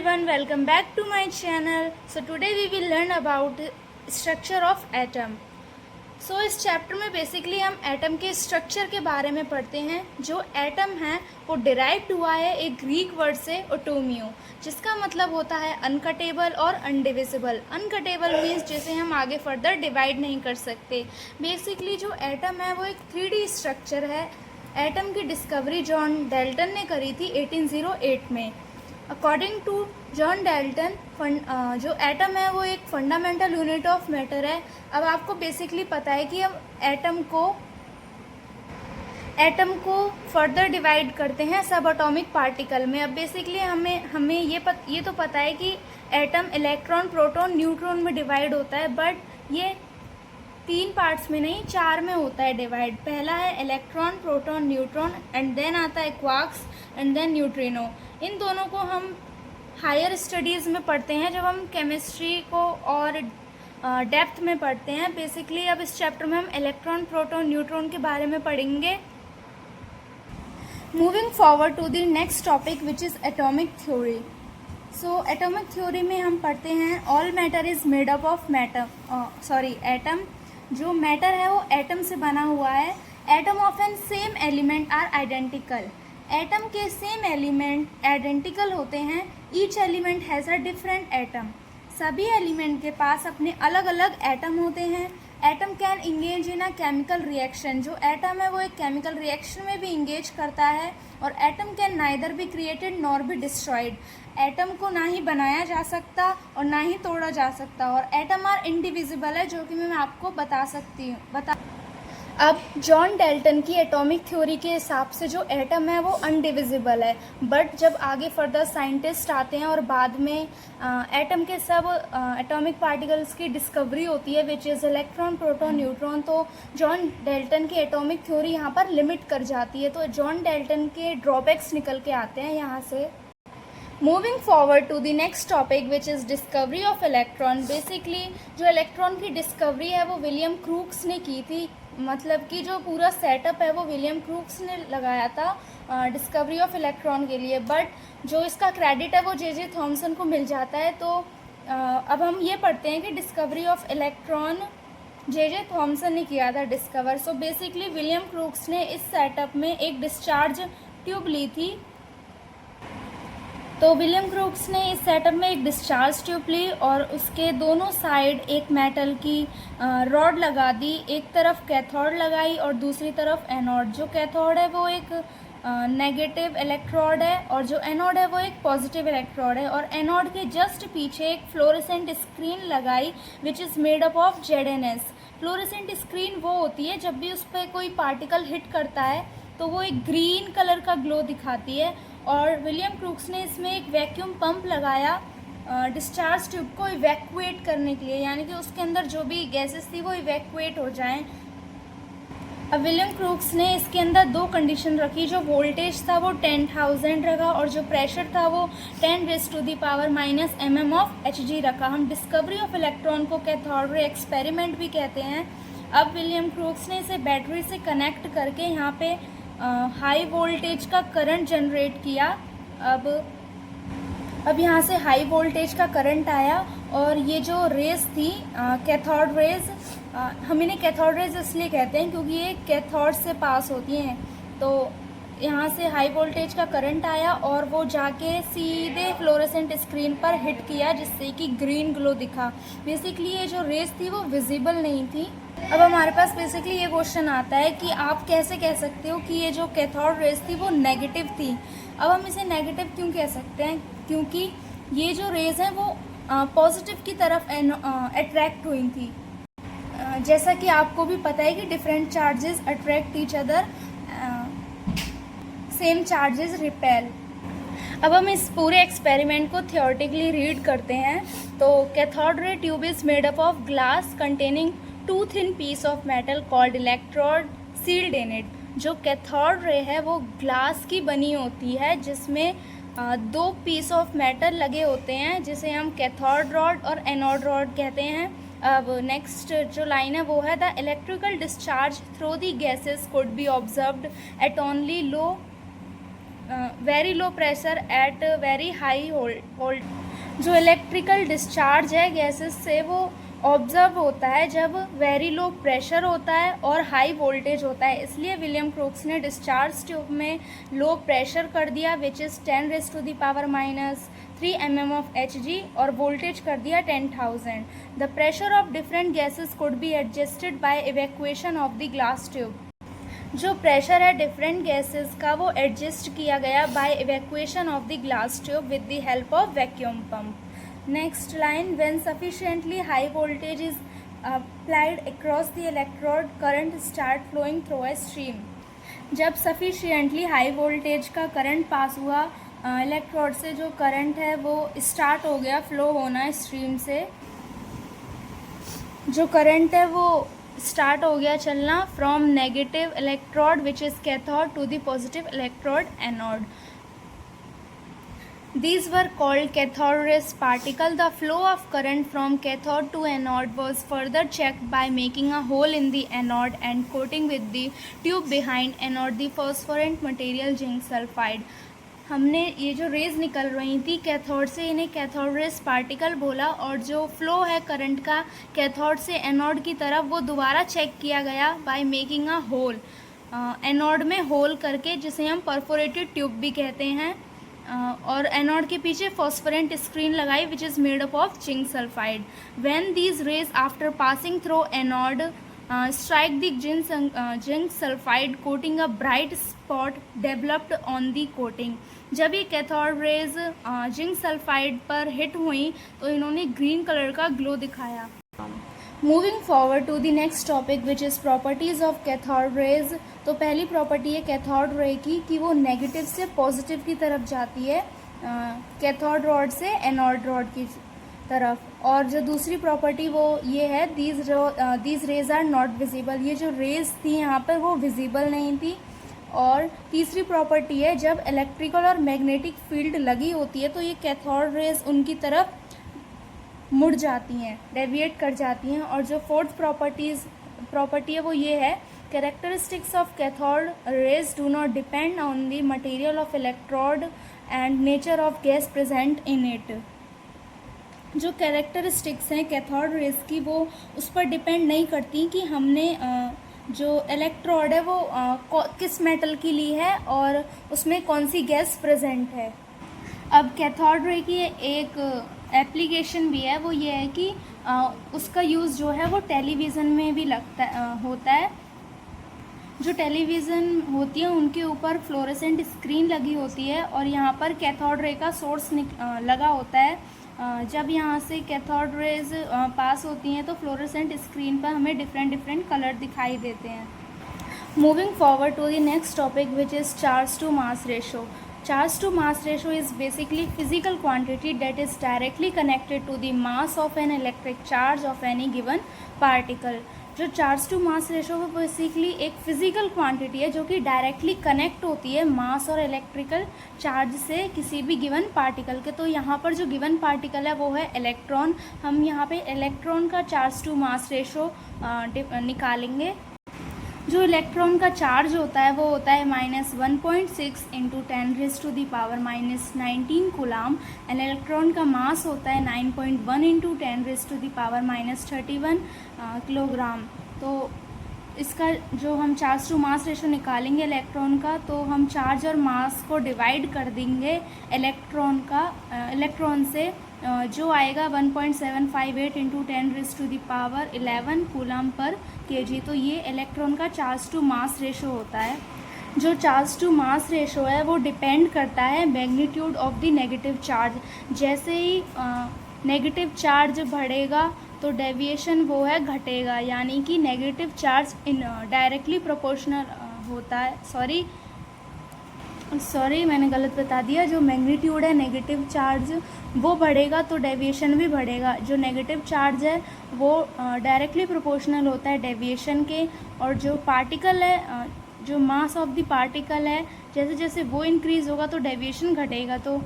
everyone, welcome back to my channel. So today we will learn about structure of atom. So इस chapter में basically हम atom के structure के बारे में पढ़ते हैं. जो एटम है वो डिराइव्ड हुआ है एक ग्रीक वर्ड से ओटोमियो, जिसका मतलब होता है अनकटेबल और अनडिविजिबल. अनकटेबल मीन्स जिसे हम आगे फर्दर डिवाइड नहीं कर सकते. बेसिकली जो एटम है वो एक 3D स्ट्रक्चर है. एटम की डिस्कवरी जॉन डाल्टन ने करी थी 1808 में. अकॉर्डिंग टू जॉन डाल्टन जो एटम है वो एक फंडामेंटल यूनिट ऑफ मैटर है. अब आपको बेसिकली पता है कि अब एटम को फर्दर डिवाइड करते हैं सब एटॉमिक पार्टिकल में. अब बेसिकली हमें ये तो पता है कि एटम इलेक्ट्रॉन, प्रोटॉन, न्यूट्रॉन में डिवाइड होता है, बट ये 3 पार्ट्स में नहीं 4 में होता है डिवाइड. पहला है electron, proton, neutron and then आता है क्वार्क्स एंड देन न्यूट्रिनो. इन दोनों को हम हायर स्टडीज़ में पढ़ते हैं जब हम केमिस्ट्री को और डेप्थ में पढ़ते हैं. बेसिकली अब इस चैप्टर में हम इलेक्ट्रॉन, प्रोटॉन, न्यूट्रॉन के बारे में पढ़ेंगे. Moving forward to the next topic which is atomic theory. So atomic theory में हम पढ़ते हैं all matter is made up of atom. जो मैटर है वो एटम से बना हुआ है. Atom of an same element are identical. Atom के सेम एलिमेंट आइडेंटिकल होते हैं. Each element has a different atom. सभी एलिमेंट के पास अपने अलग अलग एटम होते हैं. Atom can engage in a chemical reaction. जो एटम है वो एक केमिकल रिएक्शन में भी इंगेज करता है. और atom can neither be created nor be destroyed. Atom को ना ही बनाया जा सकता और ना ही तोड़ा जा सकता. और एटम आर इंडिविजिबल है, जो कि मैं आपको बता सकती हूँ. अब जॉन डाल्टन की एटॉमिक थ्योरी के हिसाब से जो एटम है वो अनडिविजिबल है. बट जब आगे फर्दर साइंटिस्ट आते हैं और बाद में एटम के सब एटॉमिक पार्टिकल्स की डिस्कवरी होती है which is electron, proton, neutron, तो जॉन डाल्टन की एटॉमिक थ्योरी यहाँ पर लिमिट कर जाती है. तो जॉन डाल्टन के ड्रॉबैक्स निकल के आते हैं यहाँ से. Moving forward to the next topic which is discovery of electron. Basically जो इलेक्ट्रॉन की डिस्कवरी है वो विलियम क्रूक्स ने की थी. मतलब कि जो पूरा सेटअप है वो विलियम क्रूक्स ने लगाया था डिस्कवरी ऑफ इलेक्ट्रॉन के लिए. बट जो इसका क्रेडिट है वो जे थॉमसन को मिल जाता है. तो अब हम ये पढ़ते हैं कि discovery of electron J Thomson ने किया था discover. So basically William crooks ने इस सेटअप में एक डिस्चार्ज ट्यूब ली थी. तो विलियम क्रूक्स ने इस सेटअप में एक डिस्चार्ज ट्यूब ली और उसके दोनों साइड एक मेटल की रॉड लगा दी. एक तरफ कैथोड लगाई और दूसरी तरफ एनोड. जो कैथोड है वो एक नेगेटिव इलेक्ट्रोड है और जो एनोड है वो एक पॉजिटिव इलेक्ट्रोड है. और एनोड के जस्ट पीछे एक फ्लोरेसेंट स्क्रीन लगाई which is made up of ZnS. Fluorescent screen वो होती है जब भी उस पर कोई पार्टिकल हिट करता है तो वो एक ग्रीन कलर का ग्लो दिखाती है. और विलियम क्रूक्स ने इसमें एक वैक्यूम पंप लगाया डिस्चार्ज ट्यूब को इवैक्यूएट करने के लिए, यानी कि उसके अंदर जो भी गैसेस थी वो इवैक्यूएट हो जाएं. अब विलियम क्रूक्स ने इसके अंदर 2 कंडीशन रखी. जो वोल्टेज था वो 10,000 रखा और जो प्रेशर था वो 10⁻⁻⁻ mmHg रखा. हम डिस्कवरी ऑफ इलेक्ट्रॉन को कैथोड रे एक्सपेरिमेंट भी कहते हैं. अब विलियम क्रूक्स ने इसे बैटरी से कनेक्ट करके यहाँ पे हाई वोल्टेज का करंट जनरेट किया. अब यहाँ से हाई वोल्टेज का करंट आया और ये जो रेज थी कैथोड रेज, हम इन्हें कैथोड रेज इसलिए कहते हैं क्योंकि ये कैथोड से पास होती हैं. तो यहाँ से हाई वोल्टेज का करंट आया और वो जाके सीधे फ्लोरेसेंट स्क्रीन पर हिट किया जिससे कि ग्रीन ग्लो दिखा. बेसिकली ये जो रेज थी वो विजिबल नहीं थी. अब हमारे पास बेसिकली ये क्वेश्चन आता है कि आप कैसे कह सकते हो कि ये जो कैथोड रेज थी वो नेगेटिव थी. अब हम इसे नेगेटिव क्यों कह सकते हैं? क्योंकि ये जो रेज हैं वो पॉजिटिव की तरफ अट्रैक्ट हुई थी. जैसा कि आपको भी पता है कि different charges attract each other, same charges repel. अब हम इस पूरे एक्सपेरिमेंट को थियोरेटिकली रीड करते हैं. तो cathode ray tube is made up of glass containing 2 thin piece of metal called electrode sealed in it. जो कैथोड रे है वो ग्लास की बनी होती है जिसमें 2 पीस ऑफ मेटल लगे होते हैं जिसे हम कैथोड रॉड और एनोड रॉड कहते हैं. अब नेक्स्ट जो लाइन है वो है the electrical discharge through the gases could B observed eight only low very low pressure at very high volt. जो इलेक्ट्रिकल डिस्चार्ज है गैसेस से वो ऑब्जर्व होता है जब वेरी लो प्रेशर होता है और हाई वोल्टेज होता है। इसलिए विलियम क्रोक्स ने डिस्चार्ज ट्यूब में लो प्रेशर कर दिया which is 10⁻³ mm of Hg और वोल्टेज कर दिया 10,000। The pressure of different gases could be adjusted by evacuation of the glass tube. जो प्रेशर है डिफरेंट गैसेस का वो एडजस्ट किया गया by evacuation of the glass tube with the help of vacuum pump. Next line, when sufficiently high voltage is applied across the electrode current start flowing through a stream. जब sufficiently high voltage का current pass हुआ electrode से, जो current है वो start हो गया flow होना स्ट्रीम से। जो करंट है वो स्टार्ट हो गया चलना from negative electrode which is cathode to the positive electrode anode. These were called cathode rays particle. The flow of current from cathode to anode was further checked by making a hole in the anode and coating with the tube behind anode the phosphorescent material zinc sulfide. हमने ये जो rays निकल रही थी cathode से, इन्हें cathode rays particle बोला, और जो फ्लो है करंट का कैथोड से एनोड की तरफ वो दोबारा चेक किया गया by making a hole, anode में होल करके, जिसे हम परफोरेटेड ट्यूब भी कहते हैं। और एनोड के पीछे फॉस्फोरेंट स्क्रीन लगाई which is made up of zinc sulphide. When these raise after passing through anode strike the zinc sulfide coating a bright spot developed on the coating। जब ये कैथोड रेज जिंक सल्फाइड पर hit हुई तो इन्होंने green colour का glow दिखाया। Moving forward to the next topic which is properties of cathode rays. तो पहली प्रॉपर्टी है कैथोड रे की कि वो नेगेटिव से पॉजिटिव की तरफ जाती है, कैथोड रॉड से एनोड रॉड की तरफ। और जो दूसरी प्रॉपर्टी वो ये है these rays are not visible. ये जो रेज थी यहाँ पर वो विजिबल नहीं थी। और तीसरी प्रॉपर्टी है जब इलेक्ट्रिकल और मैग्नेटिक फील्ड लगी होती है तो ये कैथोड रेज उनकी तरफ मुड़ जाती हैं, डेविएट कर जाती हैं। और जो फोर्थ प्रॉपर्टी है वो ये है characteristics of cathode raise do not depend on the material of electrode and nature of gas present in it. जो कैरेक्टरिस्टिक्स हैं कैथोड रेज की वो उस पर डिपेंड नहीं करती कि हमने जो इलेक्ट्रोड है वो किस मेटल की ली है और उसमें कौन सी गैस प्रेजेंट है। अब कैथोड रे की एक एप्लीकेशन भी है, वो ये है कि उसका यूज़ जो है वो टेलीविज़न में भी होता है। जो टेलीविज़न होती है उनके ऊपर फ्लोरेसेंट स्क्रीन लगी होती है और यहाँ पर कैथोड रे का सोर्स लगा होता है। जब यहाँ से कैथोड रेज पास होती हैं तो फ्लोरेसेंट स्क्रीन पर हमें डिफरेंट कलर दिखाई देते हैं। Moving forward to the next topic which is charge to mass ratio. Charge to mass ratio is basically physical quantity that is directly connected to the mass of an electric charge of any given particle। जो charge to mass ratio वो basically एक physical quantity है जो कि directly connect होती है मास और electrical charge से किसी भी गिवन पार्टिकल के। तो यहाँ पर जो गिवन पार्टिकल है वो है इलेक्ट्रॉन। हम यहाँ पे इलेक्ट्रॉन का चार्ज टू मास रेशो निकालेंगे। जो इलेक्ट्रॉन का चार्ज होता है वो होता है -1.6 × 10⁻⁻19 कूलाम। एंड इलेक्ट्रॉन का मास होता है 9.1 × 10⁻31 किलोग्राम। तो इसका जो हम चार्ज टू मास रेशो निकालेंगे इलेक्ट्रॉन का, तो हम चार्ज और मास को डिवाइड कर देंगे इलेक्ट्रॉन से, जो आएगा 1.758 × 10⁻11 कूलम पर kg। तो ये इलेक्ट्रॉन का चार्ज टू मास रेशो होता है। जो चार्ज टू मास रेशो है वो डिपेंड करता है magnitude of the negative charge. जैसे ही नेगेटिव चार्ज बढ़ेगा तो डेविएशन वो है घटेगा, यानी कि नेगेटिव चार्ज डायरेक्टली प्रोपोर्शनल होता है। सॉरी मैंने गलत बता दिया। जो मैग्नीट्यूड है नेगेटिव चार्ज वो बढ़ेगा तो डेविएशन भी बढ़ेगा। जो नेगेटिव चार्ज है वो डायरेक्टली प्रोपोर्शनल होता है डेविएशन के। और जो पार्टिकल है, जो मास ऑफ द पार्टिकल है, जैसे जैसे वो इंक्रीज़ होगा तो डेविएशन घटेगा। तो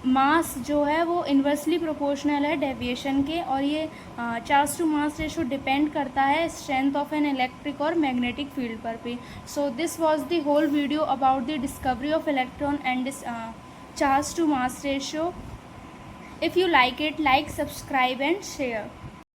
मास जो है वो इन्वर्सली प्रोपोर्शनल है डेविएशन के, और ये charge to mass ratio depend करता है स्ट्रेंथ ऑफ एन इलेक्ट्रिक और मैग्नेटिक फील्ड पर भी. So this was the whole video about the discovery of electron and charge to mass ratio. If you like it, like, subscribe and share.